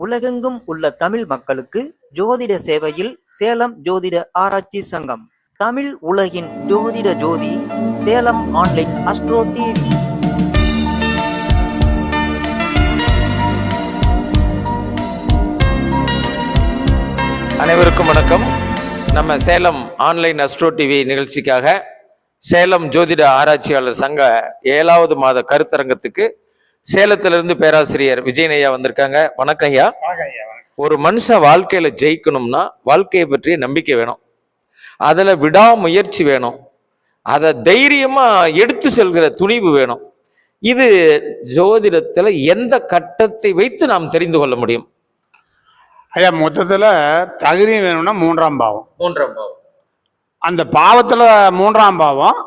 உலகெங்கும் உள்ள தமிழ் மக்களுக்கு ஜோதிட சேவையில் சேலம் ஜோதிட ஆராய்ச்சி சங்கம். தமிழ் உலகின் ஜோதிட ஜோதி சேலம் ஆன்லைன் அஸ்ட்ரோ டிவி. அனைவருக்கும் வணக்கம். நம்ம சேலம் ஆன்லைன் அஸ்ட்ரோ டிவி நிகழ்ச்சிக்காக சேலம் ஜோதிட ஆராய்ச்சியாளர் சங்க 7வது மாத கருத்தரங்கத்துக்கு சேலத்திலிருந்து பேராசிரியர் விஜயனையா வந்திருக்காங்க. வணக்கம் ஐயா. ஒரு மனுஷன் வாழ்க்கையில ஜெயிக்கணும்னா வாழ்க்கையை பற்றிய நம்பிக்கை வேணும், அதுல விடாமுயற்சி வேணும், அதை தைரியமா எடுத்து செல்கிற துணிவு வேணும். இது ஜோதிடத்துல எந்த கட்டத்தை வைத்து நாம் தெரிந்து கொள்ள முடியும்? ஐயா, மொத்தத்துல தகுதி வேணும்னா 3ஆம் பாவம். 3ஆம் பாவம், அந்த பாவத்துல 3ஆம் பாவம்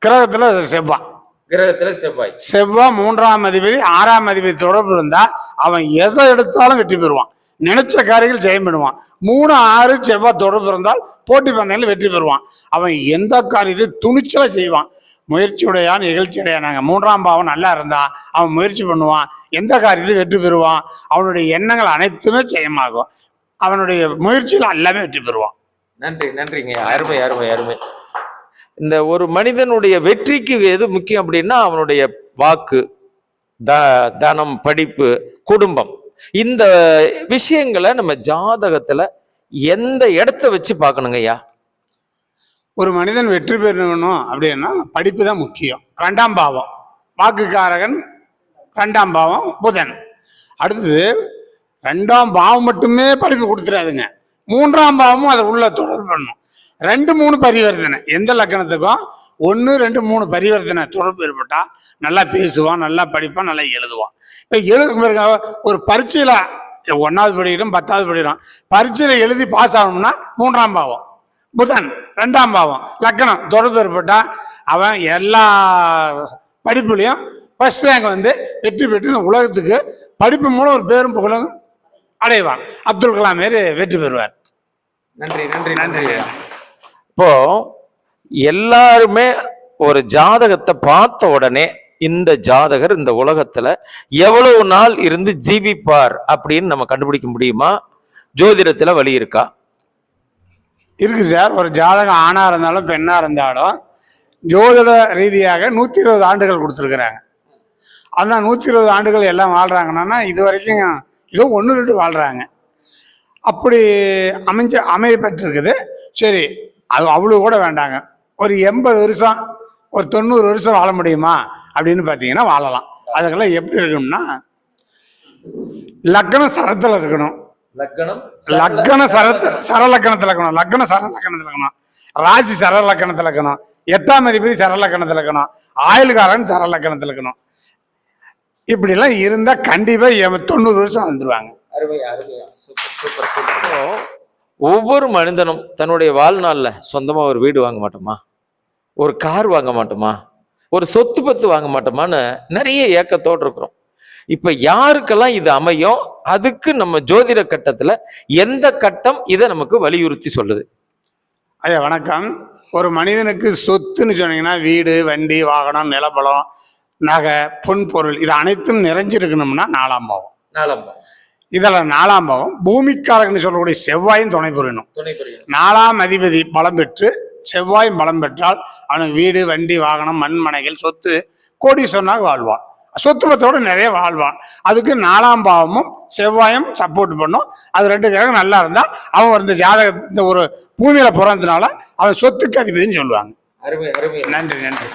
கிரகத்துல செவ்வாய். கிரகத்துல செவ்வாய் 3ஆம் அதிபதி 6ஆம் அதிபதி தொடர்பு இருந்தா அவன் எதை எடுத்தாலும் வெற்றி பெறுவான், நினைச்ச காரியங்கள் ஜெயம் பெறுவான். 3, 6 செவ்வாய் தொடர்பு இருந்தால் போட்டி பந்தயங்கள் வெற்றி பெறுவான். அவன் எந்த காரியத்தை துணிச்சல செய்வான், முயற்சியுடையான் நிகழ்ச்சியுடையானாங்க. 3ஆம் பாவம் நல்லா இருந்தா அவன் முயற்சி பண்ணுவான், எந்த காரியத்தையும் வெற்றி பெறுவான். அவனுடைய எண்ணங்கள் அனைத்துமே ஜெயமாகும், அவனுடைய முயற்சியில் எல்லாமே வெற்றி பெறுவான். நன்றி, நன்றிங்க. அருமை அருமை அருமை. இந்த ஒரு மனிதனுடைய வெற்றிக்கு எது முக்கியம் அப்படின்னா அவனுடைய வாக்கு, தனம், படிப்பு, குடும்பம், இந்த விஷயங்களை நம்ம ஜாதகத்துல எந்த இடத்த வச்சு பார்க்கணுங்க ஐயா? ஒரு மனிதன் வெற்றி பெறணும் அப்படின்னா படிப்பு தான் முக்கியம். 2ஆம் பாவம் வாக்குக்காரகன், 2ஆம் பாவம் புதன். அடுத்தது 2ஆம் பாவம் மட்டுமே படிப்பு கொடுத்துடாதுங்க, 3ஆம் பாவமும் அதை உள்ள தொடர்பு பண்ணணும். 2, 3 பரிவர்த்தனை எந்த லக்கணத்துக்கும் 1, 2, 3 பரிவர்த்தனை தொடர்பு ஏற்பட்டா நல்லா பேசுவான், நல்லா படிப்பான், நல்லா எழுதுவான். இப்போ ஒரு பரீட்சையில 1வது படிக்கிறோம், 10வது படிக்கிறோம், பரீட்சையில எழுதி பாஸ் ஆகணும்னா 3ஆம் பாவம் புதன், 2ஆம் பாவம் லக்கணம் தொடர்பு ஏற்பட்டா அவன் எல்லா படிப்புலையும் ஃபர்ஸ்ட் ரேங்க் வந்து வெற்றி பெற்று உலகத்துக்கு படிப்பு மூலம் ஒரு பேரும் புகழும் அடைவான். அப்துல் கலாம் மாரி வெற்றி பெறுவார். நன்றி நன்றி நன்றி. இப்போ எல்லாருமே ஒரு ஜாதகத்தை பார்த்த உடனே இந்த ஜாதகர் இந்த உலகத்துல எவ்வளவு நாள் இருந்து ஜீவிப்பார் அப்படின்னு நம்ம கண்டுபிடிக்க முடியுமா? ஜோதிடத்துல வழி இருக்கா? இருக்கு சார். ஒரு ஜாதகம் ஆணா இருந்தாலும் பெண்ணா இருந்தாலும் ஜோதிட ரீதியாக 120 ஆண்டுகள் கொடுத்துருக்குறாங்க. ஆனால் 120 ஆண்டுகள் எல்லாம் வாழ்றாங்கன்னா இது வரைக்கும் ஏதோ 1, 2 வாழ்றாங்க. அப்படி அமையப்பட்டிருக்குது. சரி, அது அவ்வளோ கூட வேண்டாங்க. ஒரு 80 வருஷம், ஒரு 90 வருஷம் வாழ முடியுமா அப்படின்னு பார்த்தீங்கன்னா வாழலாம். அதுக்கெல்லாம் எப்படி இருக்கணும்னா லக்னம் சரத்தில் இருக்கணும், லக்ன சரலக்கணத்தில் இருக்கணும், லக்ன சரலக்கணத்தில் இருக்கணும், ராசி சரலக்கணத்தில் இருக்கணும், 8ஆம் அதிபதி சரலக்கணத்தில் இருக்கணும், ஆயுள்காரன் சரலக்கணத்தில் இருக்கணும். இப்படிலாம் இருந்தால் கண்டிப்பாக 90 வருஷம் வந்துடுவாங்க. ஒவ்வொரு மனிதனும் தன்னுடைய வாழ்நாள்ல சொந்தமா ஒரு வீடு வாங்க மாட்டோமா, ஒரு கார் வாங்க மாட்டோமா, ஒரு சொத்து பத்து வாங்க மாட்டோமான்னு நிறைய ஏக்கத்தோடு இருக்கிறோம். இப்ப யாருக்கெல்லாம் இது அமையும், அதுக்கு நம்ம ஜோதிட கட்டத்துல எந்த கட்டம் இதை நமக்கு வலியுறுத்தி சொல்லுது? ஐயா வணக்கம். ஒரு மனிதனுக்கு சொத்துன்னு சொன்னீங்கன்னா வீடு, வண்டி, வாகனம், நிலபலம், நகை, பொன் பொருள் இது அனைத்தும் நிறைஞ்சிருக்கணும்னா 4ஆம் பாவம். 4ஆம் பாவம் இதில் 4ஆம் பாவம் பூமிக்காரகன்னு சொல்லக்கூடிய செவ்வாயும் துணை புரியணும். 4ஆம் அதிபதி பலம் பெற்று செவ்வாயும் பலம் பெற்றால் அவனுக்கு வீடு, வண்டி, வாகனம், மண்மனைகள், சொத்து, கோடீஸ்வரனாக வாழ்வான். சொத்து பத்தோடு நிறைய வாழ்வான். அதுக்கு 4ஆம் பாவமும் செவ்வாயும் சப்போர்ட் பண்ணும். அது 2 கிரகம் நல்லா இருந்தால் அவன் இந்த ஜாதக இந்த ஒரு பூமியில பிறந்ததுனால அவன் சொத்துக்கு அதிபதினு சொல்லுவாங்க. அருமை அருமை. நன்றி நன்றி.